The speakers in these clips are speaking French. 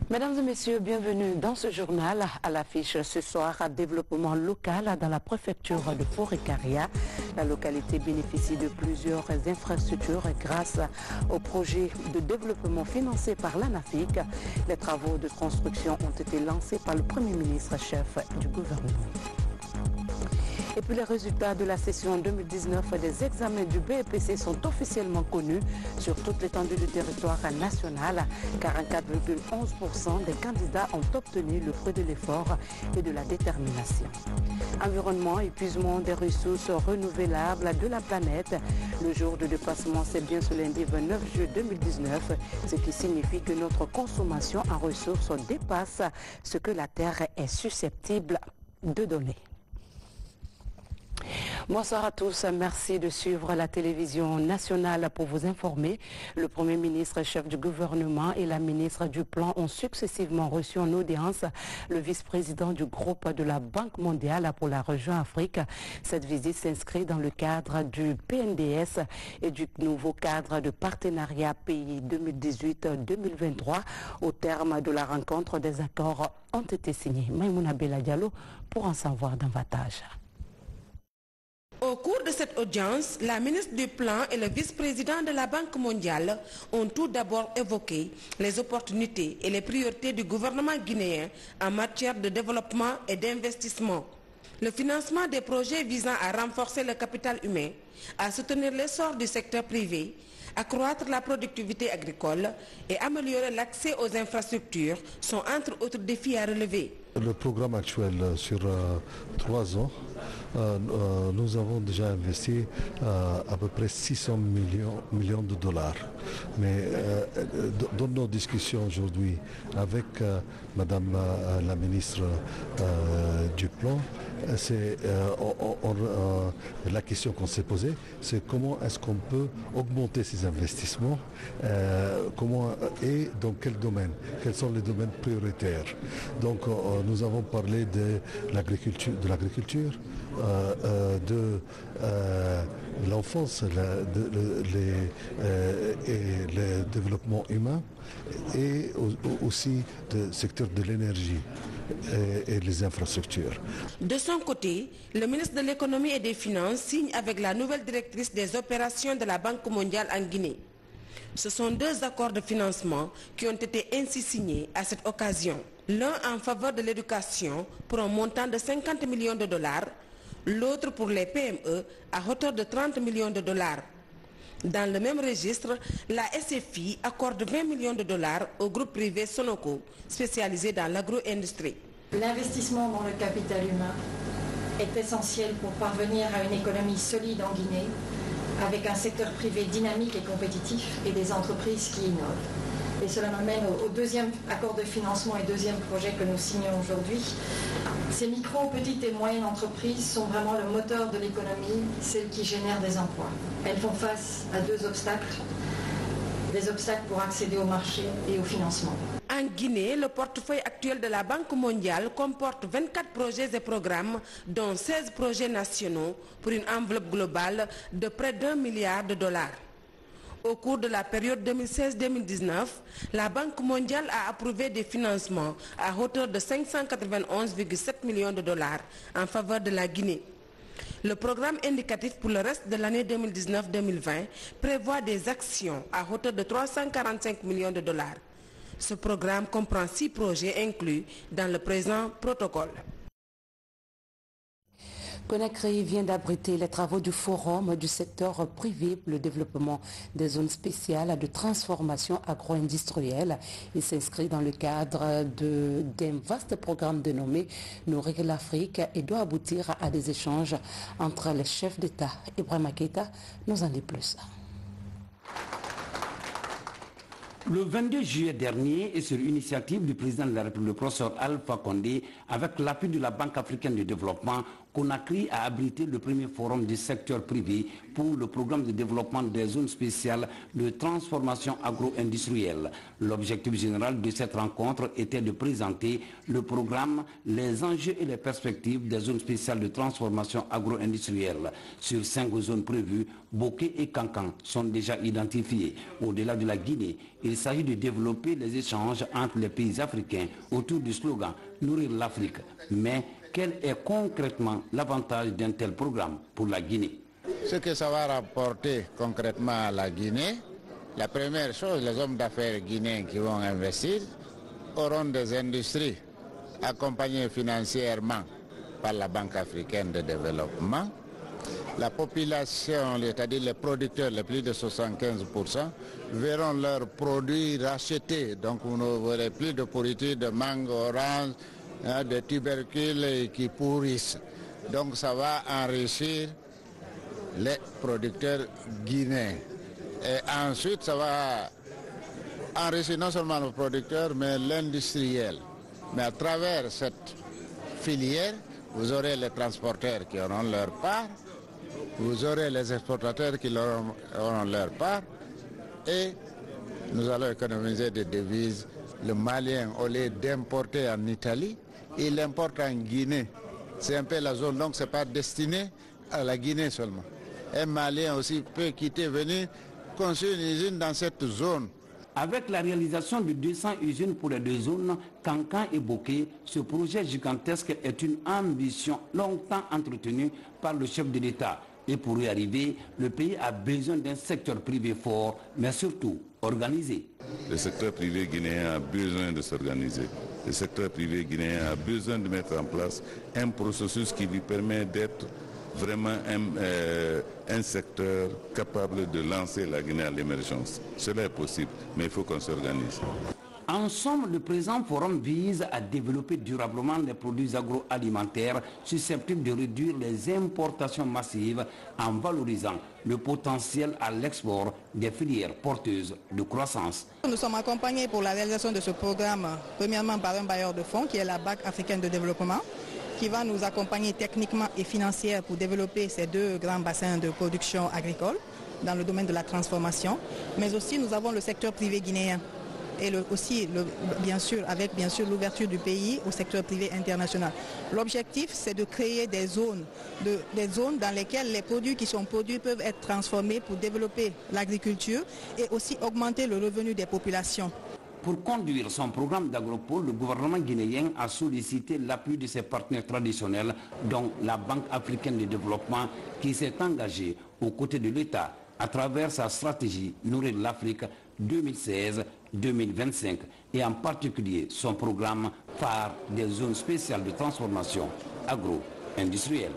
Mesdames et messieurs, bienvenue dans ce journal. À l'affiche ce soir, développement local dans la préfecture de Forêt-Caria. La localité bénéficie de plusieurs infrastructures grâce au projet de développement financé par l'ANAFIC. Les travaux de construction ont été lancés par le Premier ministre chef du gouvernement. Et puis les résultats de la session 2019 des examens du BEPC sont officiellement connus sur toute l'étendue du territoire national. 44,11% des candidats ont obtenu le fruit de l'effort et de la détermination. Environnement, épuisement des ressources renouvelables de la planète. Le jour de dépassement, c'est bien ce lundi 29 juillet 2019, ce qui signifie que notre consommation en ressources dépasse ce que la Terre est susceptible de donner. Bonsoir à tous, merci de suivre la télévision nationale pour vous informer. Le Premier ministre chef du gouvernement et la ministre du Plan ont successivement reçu en audience le vice-président du groupe de la Banque mondiale pour la région Afrique. Cette visite s'inscrit dans le cadre du PNDS et du nouveau cadre de partenariat pays 2018-2023. Au terme de la rencontre, des accords ont été signés. Maïmouna Bella Diallo pour en savoir davantage. Au cours de cette audience, la ministre du Plan et le vice-président de la Banque mondiale ont tout d'abord évoqué les opportunités et les priorités du gouvernement guinéen en matière de développement et d'investissement. Le financement des projets visant à renforcer le capital humain, à soutenir l'essor du secteur privé, accroître la productivité agricole et améliorer l'accès aux infrastructures sont entre autres défis à relever. Le programme actuel sur 3 ans, nous avons déjà investi à peu près 600 millions de dollars. Mais dans nos discussions aujourd'hui avec Madame la ministre du Plan, la question qu'on s'est posée, c'est comment est-ce qu'on peut augmenter ces investissements, et dans quel domaine, quels sont les domaines prioritaires. Donc nous avons parlé de l'agriculture, de l'enfance et le développement humain, et aussi du secteur de l'énergie et les infrastructures. De son côté, le ministre de l'économie et des finances signe avec la nouvelle directrice des opérations de la Banque mondiale en Guinée. Ce sont 2 accords de financement qui ont été ainsi signés à cette occasion. L'un en faveur de l'éducation pour un montant de 50 millions de dollars, l'autre pour les PME à hauteur de 30 millions de dollars. Dans le même registre, la SFI accorde 20 millions de dollars au groupe privé Sonoco, spécialisé dans l'agro-industrie. L'investissement dans le capital humain est essentiel pour parvenir à une économie solide en Guinée, avec un secteur privé dynamique et compétitif et des entreprises qui innovent. Et cela m'amène au 2e accord de financement et 2e projet que nous signons aujourd'hui. Ces micro, petites et moyennes entreprises sont vraiment le moteur de l'économie, celles qui génèrent des emplois. Elles font face à 2 obstacles, des obstacles pour accéder au marché et au financement. En Guinée, le portefeuille actuel de la Banque mondiale comporte 24 projets et programmes, dont 16 projets nationaux pour une enveloppe globale de près d'1 milliard de dollars. Au cours de la période 2016-2019, la Banque mondiale a approuvé des financements à hauteur de 591,7 millions de dollars en faveur de la Guinée. Le programme indicatif pour le reste de l'année 2019-2020 prévoit des actions à hauteur de 345 millions de dollars. Ce programme comprend 6 projets inclus dans le présent protocole. Conakry vient d'abriter les travaux du forum du secteur privé pour le développement des zones spéciales de transformation agro-industrielle. Il s'inscrit dans le cadre d'un vaste programme dénommé Nourrir l'Afrique et doit aboutir à des échanges entre les chefs d'État. Ibrahima Keïta nous en dit plus. Le 22 juillet dernier, et sur l'initiative du président de la République, le professeur Alpha Condé, avec l'appui de la Banque africaine de développement, Conakry a abrité le premier forum du secteur privé pour le programme de développement des zones spéciales de transformation agro-industrielle. L'objectif général de cette rencontre était de présenter le programme, les enjeux et les perspectives des zones spéciales de transformation agro-industrielle. Sur 5 zones prévues, Boké et Kankan sont déjà identifiées. Au-delà de la Guinée, il s'agit de développer les échanges entre les pays africains autour du slogan « Nourrir l'Afrique ». Mais quel est concrètement l'avantage d'un tel programme pour la Guinée? Ce que ça va rapporter concrètement à la Guinée, la première chose, les hommes d'affaires guinéens qui vont investir auront des industries accompagnées financièrement par la Banque africaine de développement. La population, c'est-à-dire les producteurs, les plus de 75%, verront leurs produits rachetés. Donc vous n'aurez plus de pourriture de mangue, orange, de tubercules qui pourrissent. Donc ça va enrichir les producteurs guinéens. Et ensuite ça va enrichir non seulement les producteurs mais l'industriel. Mais à travers cette filière, vous aurez les transporteurs qui auront leur part, vous aurez les exportateurs qui auront leur part et nous allons économiser des devises. Le Malien, au lieu d'importer en Italie, il importe en Guinée. C'est un peu la zone, donc ce n'est pas destiné à la Guinée seulement. Un Malien aussi peut quitter, venir construire une usine dans cette zone. Avec la réalisation de 200 usines pour les 2 zones, Kankan et Boké, ce projet gigantesque est une ambition longtemps entretenue par le chef de l'État. Et pour y arriver, le pays a besoin d'un secteur privé fort, mais surtout organisé. Le secteur privé guinéen a besoin de s'organiser. Le secteur privé guinéen a besoin de mettre en place un processus qui lui permet d'être vraiment un secteur capable de lancer la Guinée à l'émergence. Cela est possible, mais il faut qu'on s'organise. En somme, le présent forum vise à développer durablement les produits agroalimentaires susceptibles de réduire les importations massives en valorisant le potentiel à l'export des filières porteuses de croissance. Nous sommes accompagnés pour la réalisation de ce programme, premièrement par un bailleur de fonds qui est la Banque africaine de développement, qui va nous accompagner techniquement et financièrement pour développer ces 2 grands bassins de production agricole dans le domaine de la transformation. Mais aussi nous avons le secteur privé guinéen et avec l'ouverture du pays au secteur privé international. L'objectif, c'est de créer des zones dans lesquelles les produits qui sont produits peuvent être transformés pour développer l'agriculture et aussi augmenter le revenu des populations. Pour conduire son programme d'agropole, le gouvernement guinéen a sollicité l'appui de ses partenaires traditionnels, dont la Banque africaine de développement, qui s'est engagée aux côtés de l'État à travers sa stratégie Nourrir l'Afrique 2016-2025 et en particulier son programme phare des zones spéciales de transformation agro-industrielle.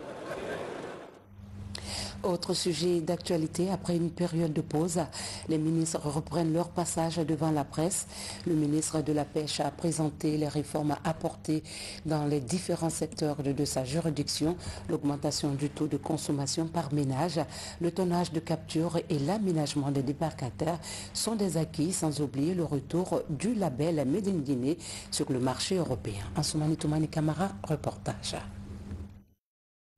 Autre sujet d'actualité, après une période de pause, les ministres reprennent leur passage devant la presse. Le ministre de la Pêche a présenté les réformes apportées dans les différents secteurs de sa juridiction, l'augmentation du taux de consommation par ménage, le tonnage de capture et l'aménagement des débarcadères sont des acquis, sans oublier le retour du label Made in Guinée sur le marché européen. Ansoumani Toumani Camara, reportage.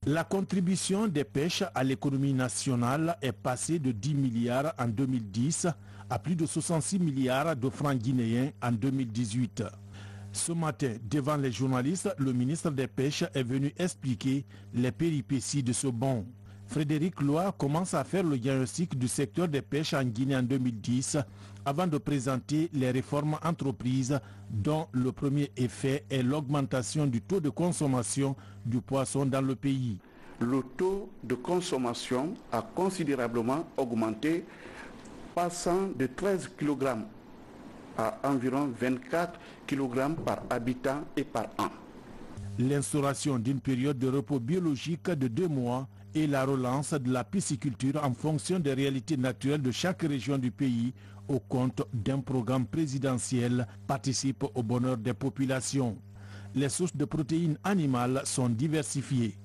La contribution des pêches à l'économie nationale est passée de 10 milliards en 2010 à plus de 66 milliards de francs guinéens en 2018. Ce matin, devant les journalistes, le ministre des Pêches est venu expliquer les péripéties de ce bond. Frédéric Loy commence à faire le diagnostic du secteur des pêches en Guinée en 2010 avant de présenter les réformes entreprises dont le premier effet est l'augmentation du taux de consommation du poisson dans le pays. Le taux de consommation a considérablement augmenté, passant de 13 kg à environ 24 kg par habitant et par an. L'instauration d'une période de repos biologique de 2 mois et la relance de la pisciculture en fonction des réalités naturelles de chaque région du pays au compte d'un programme présidentiel participent au bonheur des populations. Les sources de protéines animales sont diversifiées.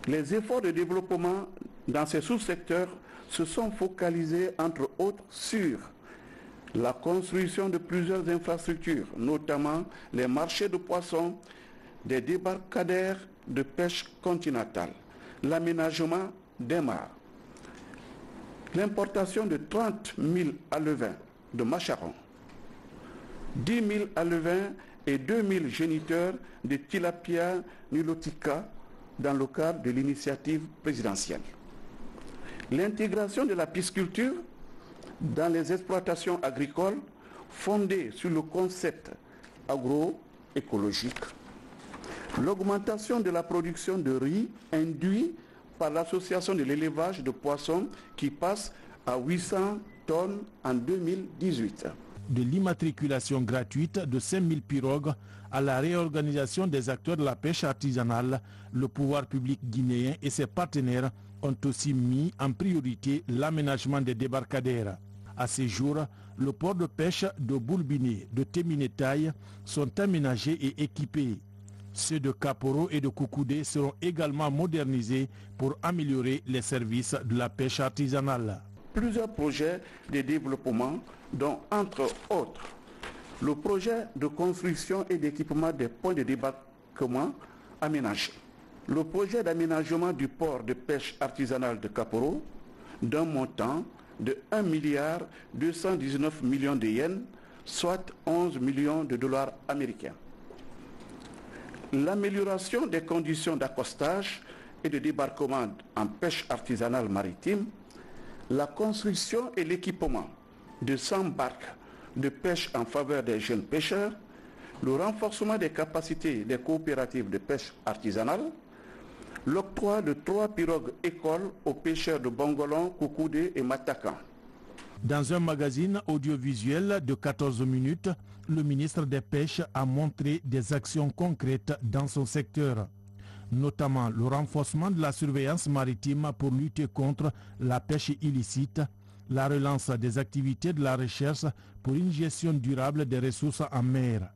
Les efforts de développement dans ces sous-secteurs se sont focalisés entre autres sur la construction de plusieurs infrastructures, notamment les marchés de poissons, des débarcadères de pêche continentale, l'aménagement des mares, l'importation de 30 000 alevins de macharon, 10 000 alevins et 2 000 géniteurs de tilapia nilotica dans le cadre de l'initiative présidentielle. L'intégration de la pisciculture dans les exploitations agricoles fondées sur le concept agroécologique. L'augmentation de la production de riz induite par l'association de l'élevage de poissons qui passe à 800 tonnes en 2018. De l'immatriculation gratuite de 5000 pirogues à la réorganisation des acteurs de la pêche artisanale, le pouvoir public guinéen et ses partenaires ont aussi mis en priorité l'aménagement des débarcadères. À ce jour, le port de pêche de Boulbiné, de Téminetaï sont aménagés et équipés. Ceux de Kaporo et de Koukoudé seront également modernisés pour améliorer les services de la pêche artisanale. Plusieurs projets de développement, dont entre autres le projet de construction et d'équipement des points de débarquement aménagés, le projet d'aménagement du port de pêche artisanale de Kaporo d'un montant de 1,219 milliard de yens, soit 11 millions de dollars américains. L'amélioration des conditions d'accostage et de débarquement en pêche artisanale maritime, la construction et l'équipement de 100 barques de pêche en faveur des jeunes pêcheurs, le renforcement des capacités des coopératives de pêche artisanale, l'octroi de 3 pirogues écoles aux pêcheurs de Bongolon, Koukoudé et Matakan. Dans un magazine audiovisuel de 14 minutes, le ministre des Pêches a montré des actions concrètes dans son secteur, notamment le renforcement de la surveillance maritime pour lutter contre la pêche illicite, la relance des activités de la recherche pour une gestion durable des ressources en mer.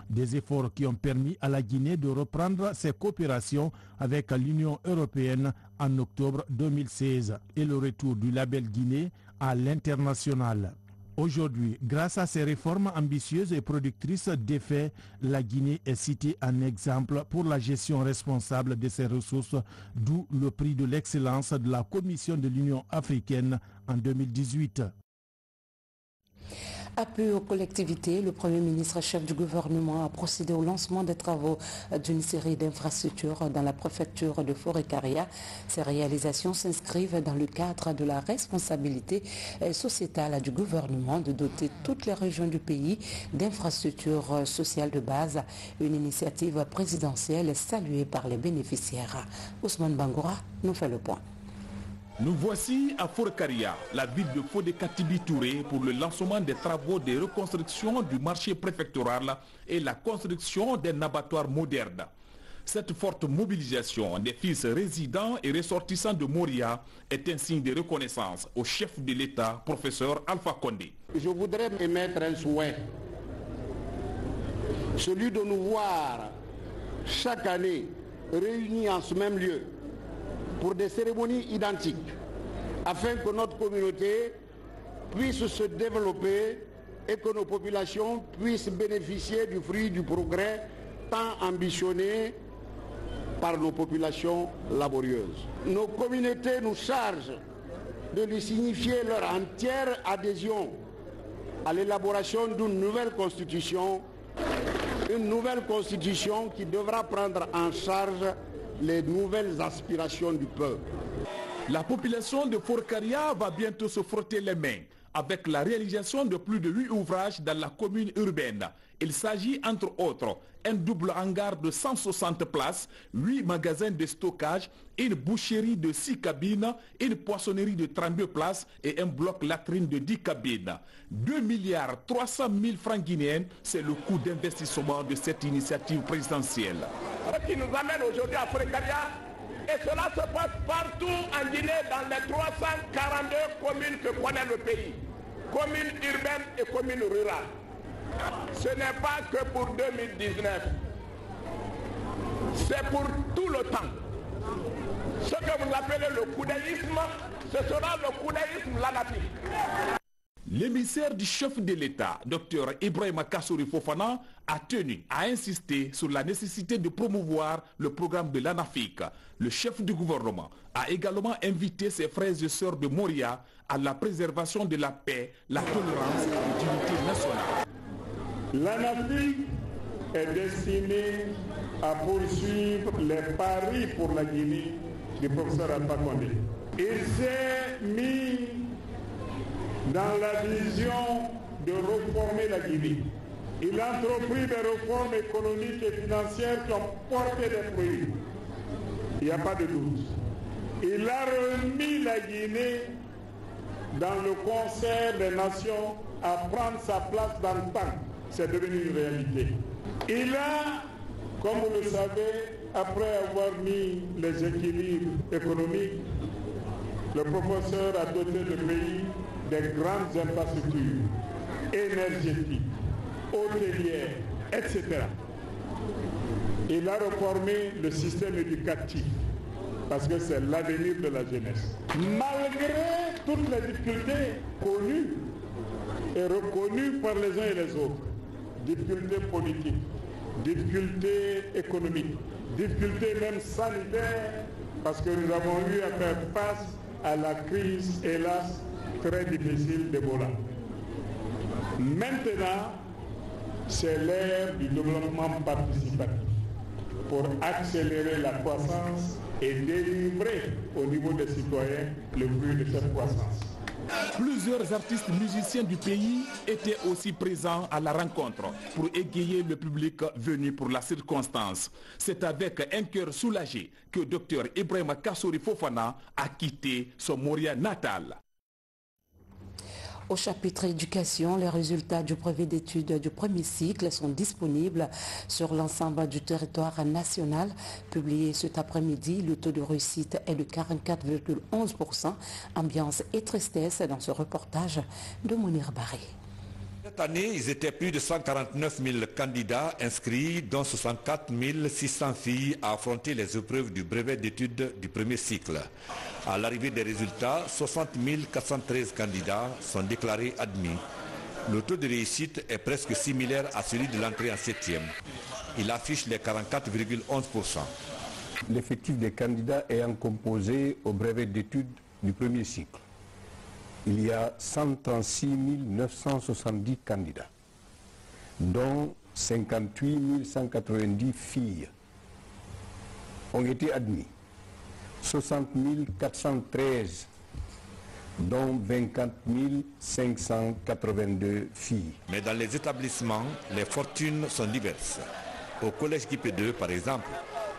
Des efforts qui ont permis à la Guinée de reprendre ses coopérations avec l'Union européenne en octobre 2016 et le retour du label Guinée à l'international. Aujourd'hui, grâce à ces réformes ambitieuses et productrices d'effets, la Guinée est citée en exemple pour la gestion responsable de ses ressources, d'où le prix de l'excellence de la Commission de l'Union africaine en 2018. Appui aux collectivités, le Premier ministre chef du gouvernement a procédé au lancement des travaux d'une série d'infrastructures dans la préfecture de Forêt-Caria. Ces réalisations s'inscrivent dans le cadre de la responsabilité sociétale du gouvernement de doter toutes les régions du pays d'infrastructures sociales de base. Une initiative présidentielle saluée par les bénéficiaires. Ousmane Bangoura nous fait le point. Nous voici à Forêt-Caria, la ville de Fodé-Katibi-Touré, pour le lancement des travaux de reconstruction du marché préfectoral et la construction d'un abattoir moderne. Cette forte mobilisation des fils résidents et ressortissants de Moria est un signe de reconnaissance au chef de l'État, professeur Alpha Condé. Je voudrais émettre un souhait, celui de nous voir chaque année réunis en ce même lieu pour des cérémonies identiques, afin que notre communauté puisse se développer et que nos populations puissent bénéficier du fruit du progrès tant ambitionné par nos populations laborieuses. Nos communautés nous chargent de lui signifier leur entière adhésion à l'élaboration d'une nouvelle constitution qui devra prendre en charge les nouvelles aspirations du peuple. La population de Forêt-Caria va bientôt se frotter les mains avec la réalisation de plus de 8 ouvrages dans la commune urbaine. Il s'agit entre autres un double hangar de 160 places, 8 magasins de stockage, une boucherie de 6 cabines, une poissonnerie de 32 places et un bloc latrine de 10 cabines. 2,3 milliards francs guinéens, c'est le coût d'investissement de cette initiative présidentielle. Ce qui nous amène aujourd'hui à Forêt-Caria, et cela se passe partout en Guinée dans les 342 communes que connaît le pays, communes urbaines et communes rurales. Ce n'est pas que pour 2019, c'est pour tout le temps. Ce que vous appelez le coudéisme, ce sera le coudéisme lanatique. L'émissaire du chef de l'État, Dr Ibrahima Kassory Fofana, a tenu à insister sur la nécessité de promouvoir le programme de l'ANAFIC. Le chef du gouvernement a également invité ses frères et sœurs de Moria à la préservation de la paix, la tolérance et l'unité nationale. L'ANAFIC est destinée à poursuivre les paris pour la Guinée du professeur Alpha Condé. Il s'est mis dans la vision de reformer la Guinée. Il a entrepris des réformes économiques et financières qui ont porté des fruits. Il n'y a pas de doute. Il a remis la Guinée dans le concert des nations à prendre sa place d'antan. C'est devenu une réalité. Il a, comme vous le savez, après avoir mis les équilibres économiques, le professeur a doté le pays des grandes infrastructures énergétiques, hôtelières, etc. Il a reformé le système éducatif parce que c'est l'avenir de la jeunesse. Malgré toutes les difficultés connues et reconnues par les uns et les autres, difficultés politiques, difficultés économiques, difficultés même sanitaires, parce que nous avons eu à faire face à la crise, hélas, très difficile d'Ebola. Maintenant, c'est l'ère du développement participatif pour accélérer la croissance et délivrer au niveau des citoyens le fruit de cette croissance. Plusieurs artistes musiciens du pays étaient aussi présents à la rencontre pour égayer le public venu pour la circonstance. C'est avec un cœur soulagé que Dr Ibrahima Kassory Fofana a quitté son Moria natal. Au chapitre éducation, les résultats du brevet d'études du premier cycle sont disponibles sur l'ensemble du territoire national. Publié cet après-midi, le taux de réussite est de 44,11%. Ambiance et tristesse dans ce reportage de Mounir Barré. Cette année, ils étaient plus de 149 000 candidats inscrits, dont 64 600 filles à affronter les épreuves du brevet d'études du premier cycle. À l'arrivée des résultats, 60 413 candidats sont déclarés admis. Le taux de réussite est presque similaire à celui de l'entrée en 7e. Il affiche les 44,11%. L'effectif des candidats ayant composé au brevet d'études du premier cycle, il y a 136 970 candidats, dont 58 190 filles ont été admis, 60 413, dont 24 582 filles. Mais dans les établissements, les fortunes sont diverses. Au collège Guipé 2, par exemple,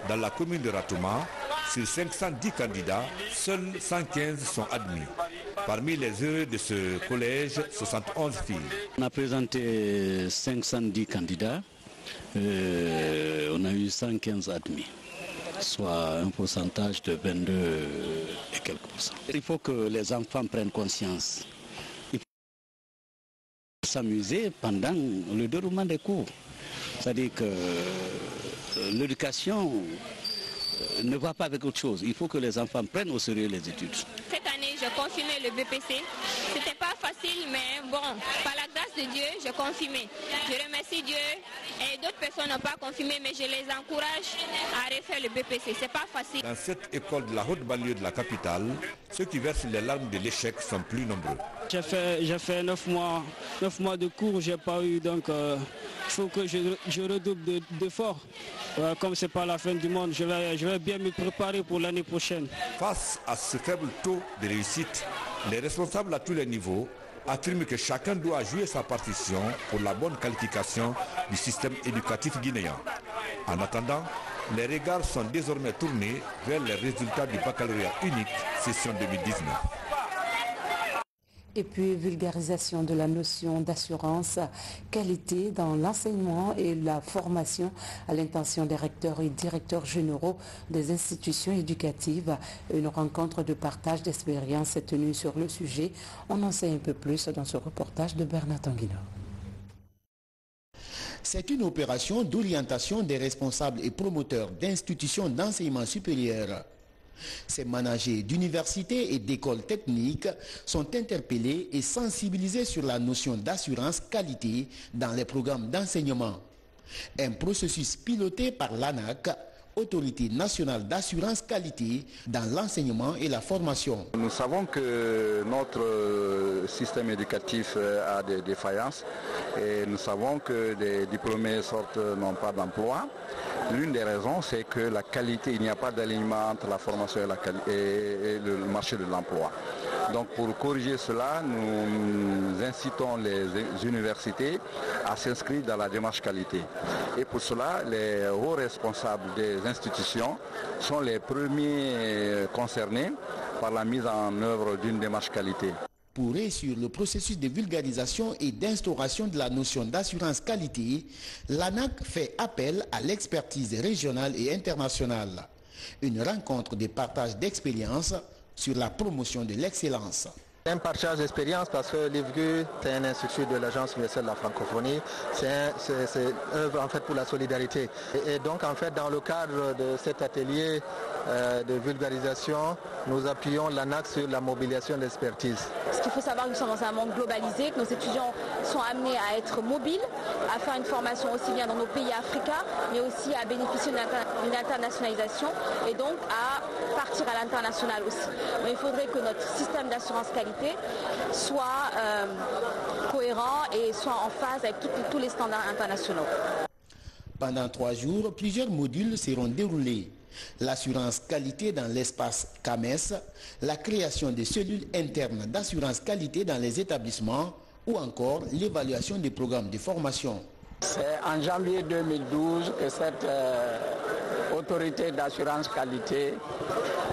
dans la commune de Ratouma, sur 510 candidats, seuls 115 sont admis. Parmi les heureux de ce collège, 71 filles. On a présenté 510 candidats, on a eu 115 admis, soit un pourcentage de 22 et quelques pourcents. Il faut que les enfants prennent conscience. Il faut s'amuser pendant le déroulement des cours. C'est-à-dire que l'éducation ne va pas avec autre chose. Il faut que les enfants prennent au sérieux les études. Cette année, j'ai confirmé le BPC. C'était pas facile, mais bon, par la grâce de Dieu, j'ai confirmé. Je remercie Dieu et d'autres personnes n'ont pas confirmé, mais je les encourage à refaire le BPC. C'est pas facile. Dans cette école de la haute banlieue de la capitale, ceux qui versent les larmes de l'échec sont plus nombreux. J'ai fait 9 mois de cours, j'ai pas eu, donc il faut que je redouble d'efforts. Comme c'est pas la fin du monde, je vais bien me préparer pour l'année prochaine. Face à ce faible taux de réussite, les responsables à tous les niveaux affirment que chacun doit jouer sa partition pour la bonne qualification du système éducatif guinéen. En attendant, les regards sont désormais tournés vers les résultats du baccalauréat unique session 2019. Et puis, vulgarisation de la notion d'assurance qualité dans l'enseignement et la formation à l'intention des recteurs et directeurs généraux des institutions éducatives. Une rencontre de partage d'expériences est tenue sur le sujet. On en sait un peu plus dans ce reportage de Bernard Tanguino. C'est une opération d'orientation des responsables et promoteurs d'institutions d'enseignement supérieur. Ces managers d'universités et d'écoles techniques sont interpellés et sensibilisés sur la notion d'assurance qualité dans les programmes d'enseignement. Un processus piloté par l'ANAQ, Autorité nationale d'assurance qualité dans l'enseignement et la formation. Nous savons que notre système éducatif a des défaillances et nous savons que des diplômés n'ont pas d'emploi. L'une des raisons, c'est que la qualité, il n'y a pas d'alignement entre la formation et le marché de l'emploi. Donc pour corriger cela, nous incitons les universités à s'inscrire dans la démarche qualité. Et pour cela, les hauts responsables des institutions sont les premiers concernés par la mise en œuvre d'une démarche qualité. Pour réussir le processus de vulgarisation et d'instauration de la notion d'assurance qualité, l'ANAQ fait appel à l'expertise régionale et internationale. Une rencontre de partage d'expériences sur la promotion de l'excellence. Un partage d'expérience parce que l'IFGU, c'est un institut de l'Agence universelle de la francophonie, c'est œuvre en fait pour la solidarité. Et donc en fait dans le cadre de cet atelier de vulgarisation, nous appuyons l'ANAQ sur la mobilisation d'expertise. Ce qu'il faut savoir, nous sommes dans un monde globalisé, que nos étudiants sont amenés à être mobiles, à faire une formation aussi bien dans nos pays africains, mais aussi à bénéficier d'une internationalisation et donc à partir à l'international aussi. Mais il faudrait que notre système d'assurance qualité soit cohérent et soit en phase avec tous les standards internationaux. Pendant 3 jours, plusieurs modules seront déroulés. L'assurance qualité dans l'espace CAMES, la création de cellules internes d'assurance qualité dans les établissements ou encore l'évaluation des programmes de formation. C'est en janvier 2012 que cette autorité d'assurance qualité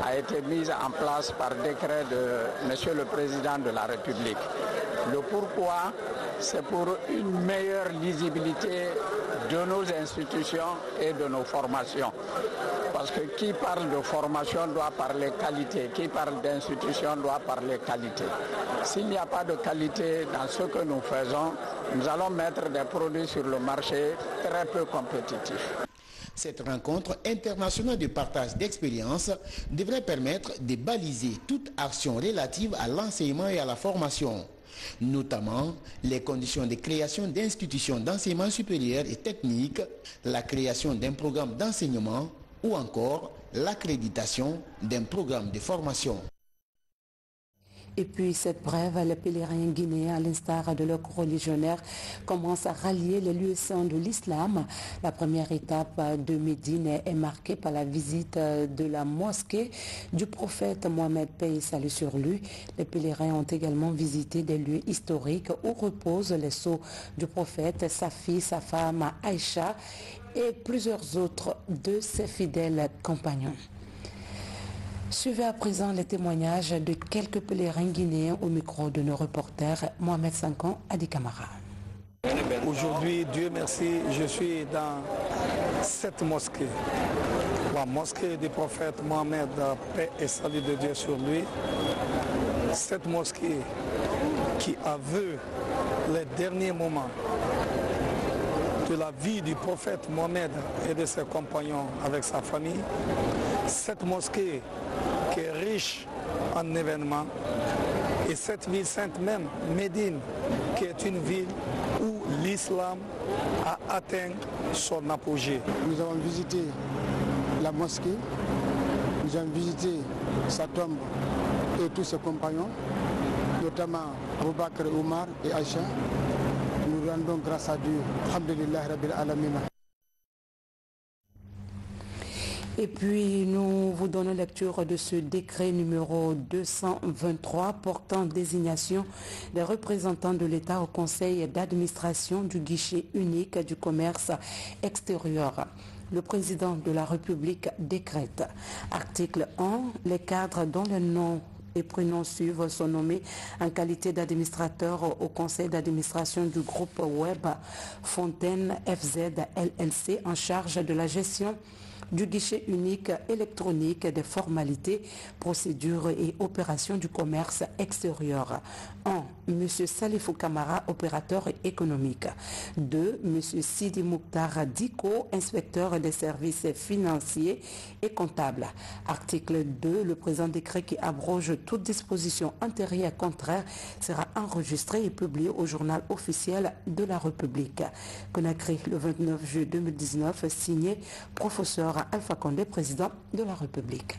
a été mise en place par décret de Monsieur le Président de la République. Le pourquoi, c'est pour une meilleure lisibilité de nos institutions et de nos formations. Parce que qui parle de formation doit parler qualité, qui parle d'institution doit parler qualité. S'il n'y a pas de qualité dans ce que nous faisons, nous allons mettre des produits sur le marché très peu compétitifs. Cette rencontre internationale de partage d'expériences devrait permettre de baliser toute action relative à l'enseignement et à la formation, notamment les conditions de création d'institutions d'enseignement supérieur et technique, la création d'un programme d'enseignement ou encore l'accréditation d'un programme de formation. Et puis cette brève, les pèlerins guinéens, à l'instar de leurs religionnaires, commencent à rallier les lieux saints de l'islam. La première étape de Médine est marquée par la visite de la mosquée du prophète Mohamed, paix et salut sur lui. Les pèlerins ont également visité des lieux historiques où reposent les sceaux du prophète, sa fille, sa femme Aïcha et plusieurs autres de ses fidèles compagnons. Suivez à présent les témoignages de quelques pèlerins guinéens au micro de nos reporters Mohamed Sankan, Adi Kamara. Aujourd'hui, Dieu merci, je suis dans cette mosquée, la mosquée du prophète Mohamed, paix et salut de Dieu sur lui. Cette mosquée qui a vu les derniers moments de la vie du prophète Mohamed et de ses compagnons avec sa famille. Cette mosquée qui est riche en événements et cette ville sainte même, Médine, qui est une ville où l'islam a atteint son apogée. Nous avons visité la mosquée, nous avons visité sa tombe et tous ses compagnons, notamment Aboubakr, Omar et Aïcha. Nous rendons grâce à Dieu. Alhamdulillah Rabbil Alamin. Et puis, nous vous donnons lecture de ce décret numéro 223 portant désignation des représentants de l'État au Conseil d'administration du guichet unique du commerce extérieur. Le président de la République décrète. Article 1. Les cadres dont les noms et prénoms suivent sont nommés en qualité d'administrateur au conseil d'administration du groupe Web Fontaine FZ LLC en charge de la gestion du guichet unique électronique des formalités, procédures et opérations du commerce extérieur. 1. M. Salifou Kamara, opérateur économique. 2. M. Sidi Mouktar Diko, inspecteur des services financiers et comptables. Article 2. Le présent décret qui abroge toute disposition antérieure contraire sera enregistré et publié au journal officiel de la République. Conakry, le 29 juillet 2019, signé professeur Alpha Condé, président de la République.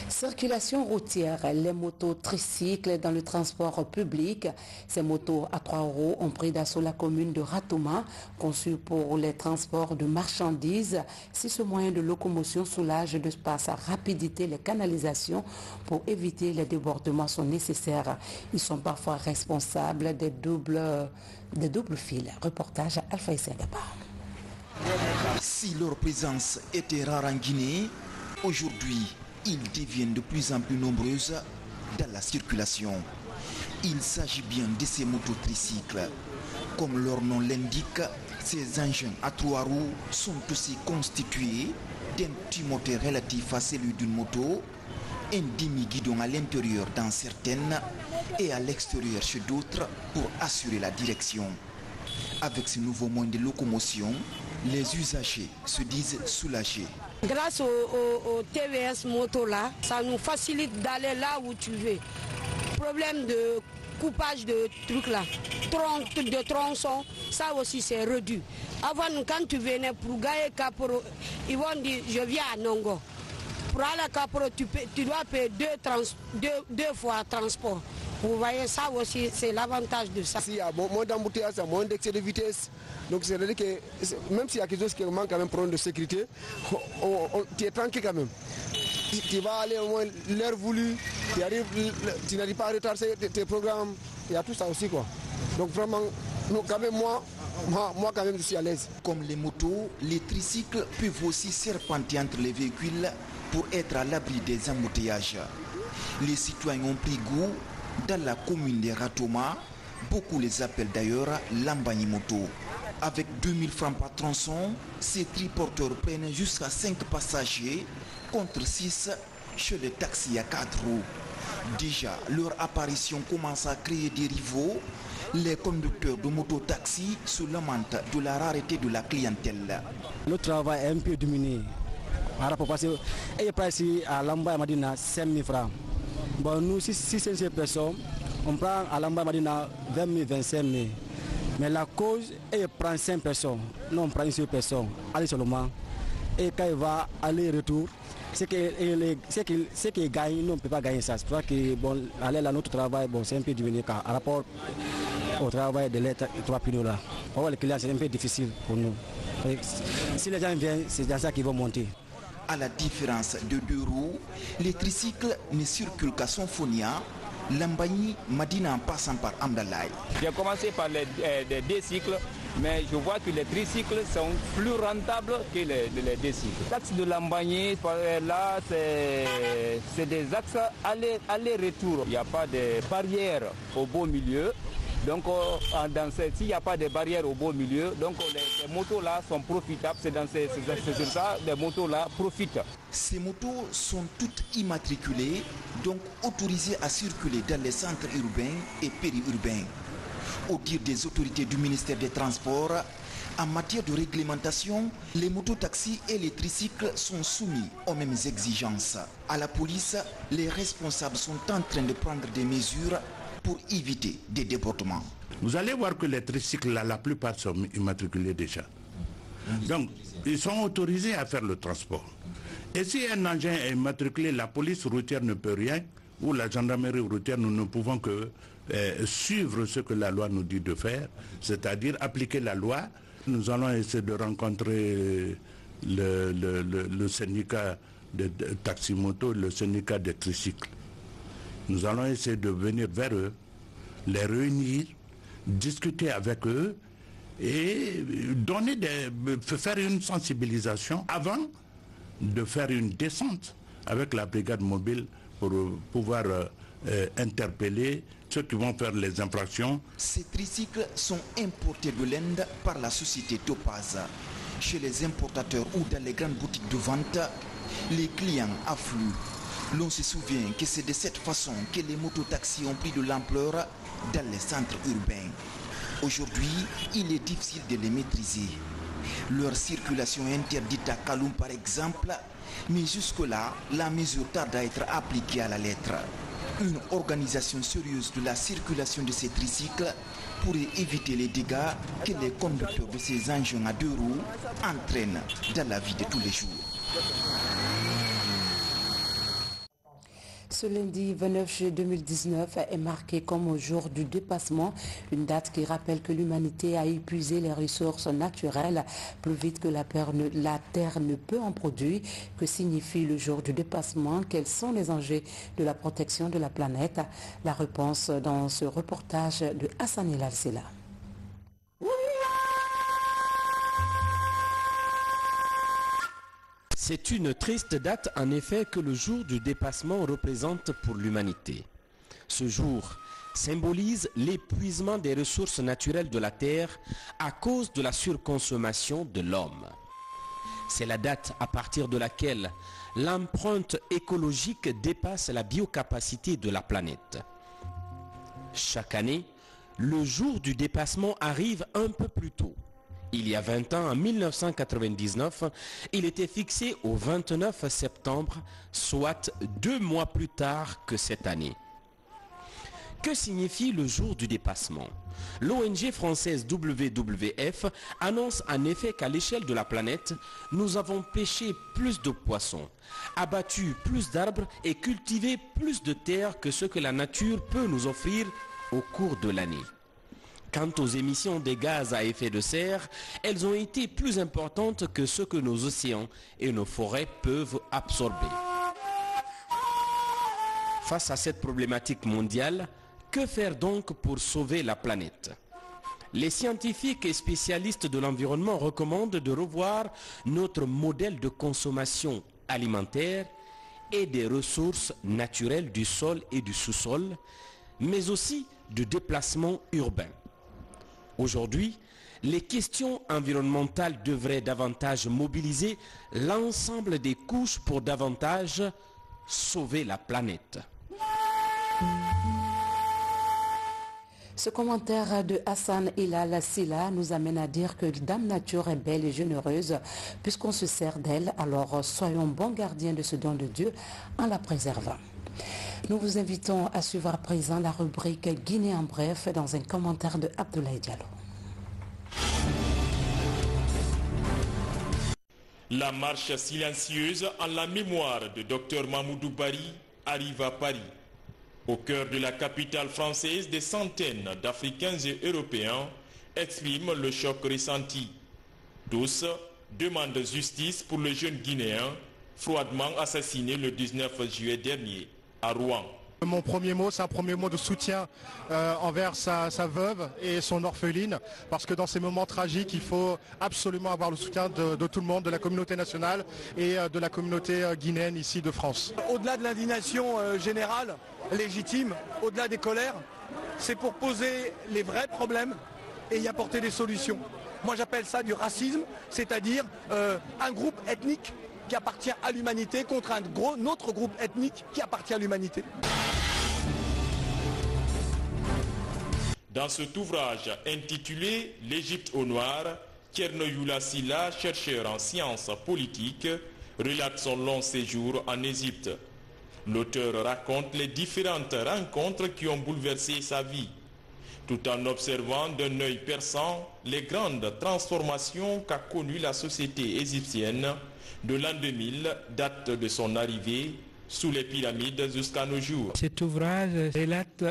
Circulation routière, les motos tricycles dans le transport public. Ces motos à 3 roues ont pris d'assaut la commune de Ratouma, conçue pour les transports de marchandises. Si ce moyen de locomotion soulage de par sa rapidité les canalisations pour éviter les débordements sont nécessaires. Ils sont parfois responsables des doubles fils. Reportage Alpha Isagaba. Si leur présence était rare en Guinée, aujourd'hui, ils deviennent de plus en plus nombreuses dans la circulation. Il s'agit bien de ces mototricycles. Comme leur nom l'indique, ces engins à 3 roues sont aussi constitués d'un petit moteur relatif à celui d'une moto, un demi-guidon à l'intérieur dans certaines et à l'extérieur chez d'autres pour assurer la direction. Avec ce nouveau moyen de locomotion, les usagers se disent soulagés. Grâce au TVS moto là, ça nous facilite d'aller là où tu veux. Problème de coupage de trucs là, de tronçons, ça aussi c'est réduit. Avant, quand tu venais pour gagner Caporo, ils vont dire je viens à Nongo. Pour aller à Caporo, tu dois payer deux fois transport. Vous voyez, ça aussi, c'est l'avantage de ça. S'il y a moins d'embouteillages, moins d'excès de vitesse. Donc c'est-à-dire que même s'il y a quelque chose qui manque quand même pour de sécurité, tu es tranquille quand même. Tu vas aller au moins l'heure voulue, tu n'arrives pas à retarder tes programmes, il y a tout ça aussi quoi. Donc vraiment, quand même moi quand même je suis à l'aise. Comme les motos, les tricycles peuvent aussi serpenter entre les véhicules pour être à l'abri des embouteillages. Les citoyens ont pris goût. Dans la commune de Ratouma, beaucoup les appellent d'ailleurs Lambani Moto. Avec 2000 francs par tronçon, ces triporteurs prennent jusqu'à 5 passagers contre 6 chez les taxis à 4 roues. Déjà, leur apparition commence à créer des rivaux. Les conducteurs de moto-taxi se lamentent de la rareté de la clientèle. Le travail est un peu diminué. Par rapport à ce ici à Lamba Madina 5 000 francs. Bon, nous, si c'est 5 personnes, on prend à Lamba Madina 20 000, 25 000. Mais la cause, elle prend 5 personnes. Nous, on prend une seule personne, allez seulement. Et quand il va aller-retour, c'est qu'il gagne, nous, on ne peut pas gagner ça. C'est pour ça que, bon, aller à notre travail, bon, c'est un peu diminué par rapport au travail de l'État, 3 pinots là. Pour les clients, c'est un peu difficile pour nous. Si les gens viennent, c'est dans ça qu'ils vont monter. À la différence de 2 roues, les tricycles ne circulent qu'à Sonfonia, Lambani, Madina en passant par Amdalaï. J'ai commencé par les décycles, mais je vois que les tricycles sont plus rentables que les décycles. L'axe de Lambani, là, c'est des axes aller-retour. Il n'y a pas de barrière au beau milieu. Donc, s'il n'y a pas de barrière au beau milieu, donc les motos là sont profitables. C'est sur ça les motos là profitent. Ces motos sont toutes immatriculées, donc autorisées à circuler dans les centres urbains et périurbains. Au dire des autorités du ministère des Transports, en matière de réglementation, les mototaxis et les tricycles sont soumis aux mêmes exigences. À la police, les responsables sont en train de prendre des mesures pour éviter des débordements. Vous allez voir que les tricycles, là, la plupart sont immatriculés déjà. Donc, ils sont autorisés à faire le transport. Et si un engin est immatriculé, la police routière ne peut rien, ou la gendarmerie routière, nous ne pouvons que suivre ce que la loi nous dit de faire, c'est-à-dire appliquer la loi. Nous allons essayer de rencontrer le syndicat de taxi-moto, le syndicat des tricycles. Nous allons essayer de venir vers eux, les réunir, discuter avec eux et faire une sensibilisation avant de faire une descente avec la brigade mobile pour pouvoir interpeller ceux qui vont faire les infractions. Ces tricycles sont importés de l'Inde par la société Topaz. Chez les importateurs ou dans les grandes boutiques de vente, les clients affluent. L'on se souvient que c'est de cette façon que les mototaxis ont pris de l'ampleur dans les centres urbains. Aujourd'hui, il est difficile de les maîtriser. Leur circulation est interdite à Kaloum par exemple, mais jusque-là, la mesure tarde à être appliquée à la lettre. Une organisation sérieuse de la circulation de ces tricycles pourrait éviter les dégâts que les conducteurs de ces engins à 2 roues entraînent dans la vie de tous les jours. Ce lundi 29 juillet 2019 est marqué comme au jour du dépassement, une date qui rappelle que l'humanité a épuisé les ressources naturelles plus vite que la Terre ne peut en produire. Que signifie le jour du dépassement? Quels sont les enjeux de la protection de la planète? La réponse dans ce reportage de Hassan El Al-Sela. C'est une triste date en effet que le jour du dépassement représente pour l'humanité. Ce jour symbolise l'épuisement des ressources naturelles de la Terre à cause de la surconsommation de l'homme. C'est la date à partir de laquelle l'empreinte écologique dépasse la biocapacité de la planète. Chaque année, le jour du dépassement arrive un peu plus tôt. Il y a 20 ans, en 1999, il était fixé au 29 septembre, soit 2 mois plus tard que cette année. Que signifie le jour du dépassement? L'ONG française WWF annonce en effet qu'à l'échelle de la planète, nous avons pêché plus de poissons, abattu plus d'arbres et cultivé plus de terres que ce que la nature peut nous offrir au cours de l'année. Quant aux émissions de gaz à effet de serre, elles ont été plus importantes que ce que nos océans et nos forêts peuvent absorber. Face à cette problématique mondiale, que faire donc pour sauver la planète? Les scientifiques et spécialistes de l'environnement recommandent de revoir notre modèle de consommation alimentaire et des ressources naturelles du sol et du sous-sol, mais aussi de déplacement urbain. Aujourd'hui, les questions environnementales devraient davantage mobiliser l'ensemble des couches pour davantage sauver la planète. Ce commentaire de Hassan El Al-Sela nous amène à dire que Dame Nature est belle et généreuse puisqu'on se sert d'elle, alors soyons bons gardiens de ce don de Dieu en la préservant. Nous vous invitons à suivre à présent la rubrique Guinée en bref dans un commentaire de Abdoulaye Diallo. La marche silencieuse en la mémoire de Dr Mahmoudou Bari arrive à Paris. Au cœur de la capitale française, des centaines d'Africains et Européens expriment le choc ressenti. Tous demandent justice pour le jeune Guinéen froidement assassiné le 19 juillet dernier à Rouen. Mon premier mot, c'est un premier mot de soutien envers sa veuve et son orpheline, parce que dans ces moments tragiques, il faut absolument avoir le soutien de tout le monde, de la communauté nationale et de la communauté guinéenne ici de France. Au-delà de l'indignation générale, légitime, au-delà des colères, c'est pour poser les vrais problèmes et y apporter des solutions. Moi j'appelle ça du racisme, c'est-à-dire un groupe ethnique qui appartient à l'humanité contre un autre groupe ethnique qui appartient à l'humanité. Dans cet ouvrage intitulé « L'Égypte au noir », Thierno Youla Silla, chercheur en sciences politiques, relate son long séjour en Égypte. L'auteur raconte les différentes rencontres qui ont bouleversé sa vie, tout en observant d'un œil perçant les grandes transformations qu'a connues la société égyptienne de l'an 2000, date de son arrivée sous les pyramides jusqu'à nos jours. Cet ouvrage relate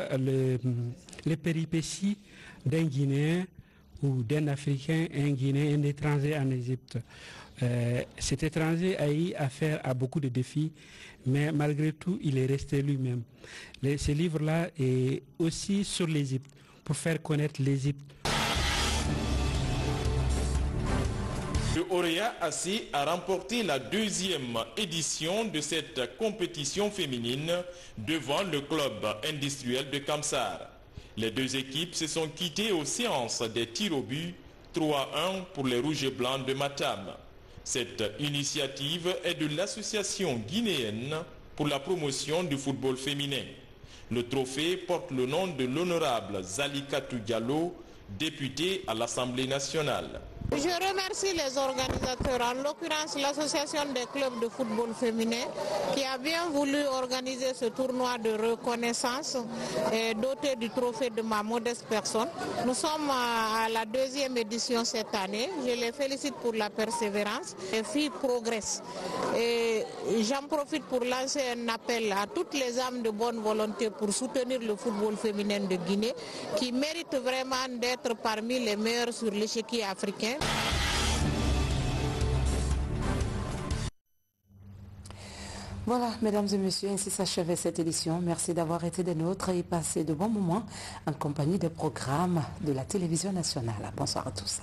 les péripéties d'un Guinéen ou d'un Africain, un Guinéen, un étranger en Égypte. Cet étranger a eu affaire à beaucoup de défis, mais malgré tout, il est resté lui-même. Ce livre-là est aussi sur l'Égypte, pour faire connaître l'Égypte. Le Orea AC a remporté la 2e édition de cette compétition féminine devant le club industriel de Kamsar. Les deux équipes se sont quittées aux séances des tirs au but 3-1 pour les Rouges et Blancs de Matam. Cette initiative est de l'association guinéenne pour la promotion du football féminin. Le trophée porte le nom de l'honorable Zalikatou Diallo, député à l'Assemblée nationale. Je remercie les organisateurs, en l'occurrence l'association des clubs de football féminin qui a bien voulu organiser ce tournoi de reconnaissance et doté du trophée de ma modeste personne. Nous sommes à la 2e édition cette année. Je les félicite pour la persévérance. Les filles progressent. Et j'en profite pour lancer un appel à toutes les âmes de bonne volonté pour soutenir le football féminin de Guinée qui mérite vraiment d'être parmi les meilleurs sur l'échiquier africain. Voilà, mesdames et messieurs, ainsi s'achève cette édition. Merci d'avoir été des nôtres et passé de bons moments en compagnie des programmes de la télévision nationale. Bonsoir à tous.